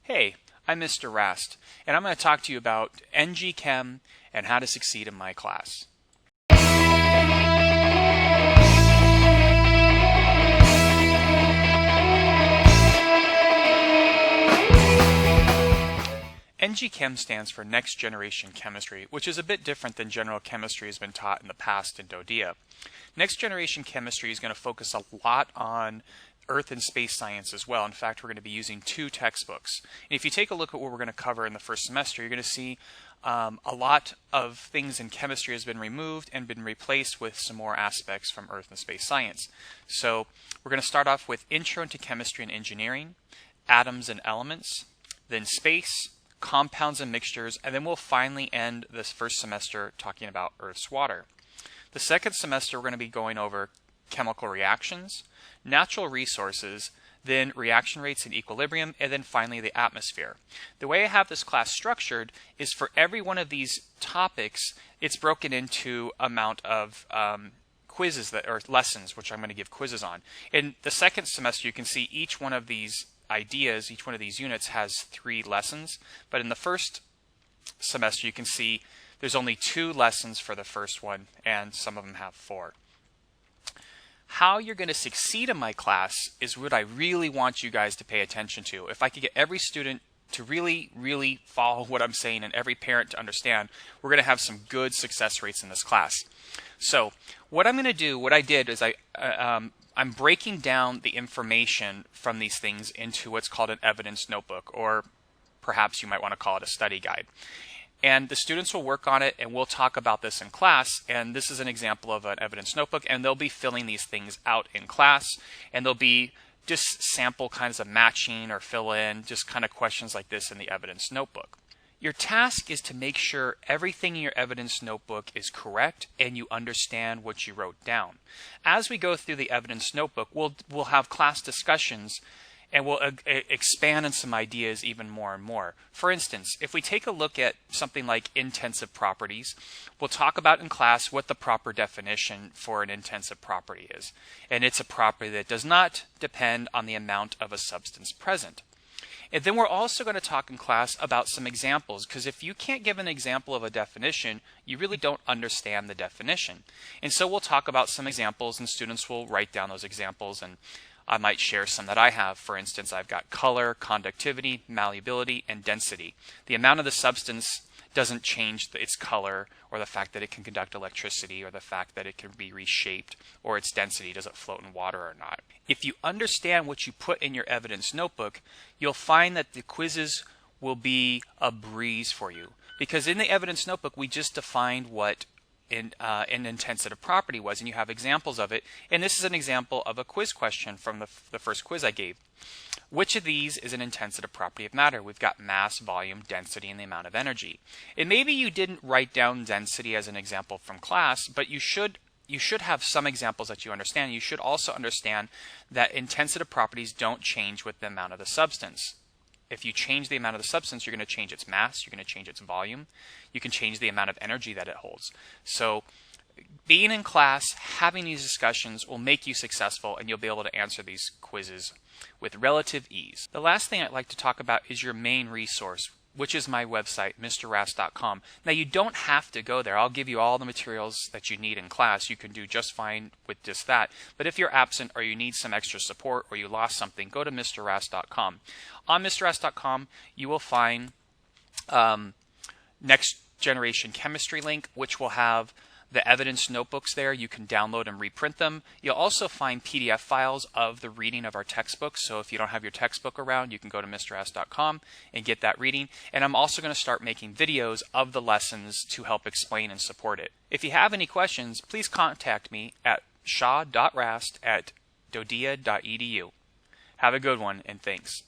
Hey, I'm Mr. Rast, and I'm going to talk to you about NG Chem and how to succeed in my class. NG Chem stands for Next Generation Chemistry, which is a bit different than general chemistry has been taught in the past in DODEA. Next Generation Chemistry is going to focus a lot on Earth and space science as well. In fact, we're going to be using 2 textbooks. And if you take a look at what we're going to cover in the first semester, you're going to see a lot of things in chemistry has been removed and been replaced with some more aspects from Earth and space science. So we're going to start off with Intro into Chemistry and Engineering, Atoms and Elements, then Space, Compounds and Mixtures, and then we'll finally end this first semester talking about Earth's water. The second semester, we're going to be going over chemical reactions, natural resources, then reaction rates and equilibrium, and then finally the atmosphere. The way I have this class structured is for every one of these topics, it's broken into amount of quizzes or lessons, which I'm going to give quizzes on. In the second semester, you can see each one of these ideas, each one of these units has 3 lessons, but in the first semester, you can see there's only 2 lessons for the first one, and some of them have 4. How you're going to succeed in my class is what I really want you guys to pay attention to. If I could get every student to really follow what I'm saying and every parent to understand, we're going to have some good success rates in this class. So what I'm going to do, what I did is I'm breaking down the information from these things into what's called an evidence notebook, or perhaps you might want to call it a study guide. And the students will work on it, and we'll talk about this in class. And this is an example of an evidence notebook, and they'll be filling these things out in class, and there'll be just sample kinds of matching or fill in, just kind of questions like this in the evidence notebook. Your task is to make sure everything in your evidence notebook is correct and you understand what you wrote down. As we go through the evidence notebook, we'll have class discussions, and we'll expand on some ideas even more and more. For instance, if we take a look at something like intensive properties, we'll talk about in class what the proper definition for an intensive property is. And it's a property that does not depend on the amount of a substance present. And then we're also going to talk in class about some examples, because if you can't give an example of a definition, you really don't understand the definition. And so we'll talk about some examples, and students will write down those examples, and I might share some that I have. For instance, I've got color, conductivity, malleability, and density. The amount of the substance doesn't change its color, or the fact that it can conduct electricity, or the fact that it can be reshaped, or its density, does it float in water or not. If you understand what you put in your evidence notebook, you'll find that the quizzes will be a breeze for you. Because in the evidence notebook, we just defined what an intensive property was, and you have examples of it. And this is an example of a quiz question from the first quiz I gave. Which of these is an intensive property of matter? We've got mass, volume, density, and the amount of energy. And maybe you didn't write down density as an example from class, but you should have some examples that you understand. You should also understand that intensive properties don't change with the amount of the substance. If you change the amount of the substance, you're going to change its mass, you're going to change its volume, you can change the amount of energy that it holds. So being in class, having these discussions will make you successful, and you'll be able to answer these quizzes with relative ease. The last thing I'd like to talk about is your main resource, which is my website, mrrast.com. Now, you don't have to go there. I'll give you all the materials that you need in class. You can do just fine with just that. But if you're absent, or you need some extra support, or you lost something, go to mrrast.com. On mrrast.com, you will find Next Generation Chemistry link, which will have the evidence notebooks there. You can download and reprint them. You'll also find PDF files of the reading of our textbooks. So if you don't have your textbook around, you can go to mrrast.com and get that reading. And I'm also going to start making videos of the lessons to help explain and support it. If you have any questions, please contact me at shaw.rast@dodea.edu. Have a good one, and thanks.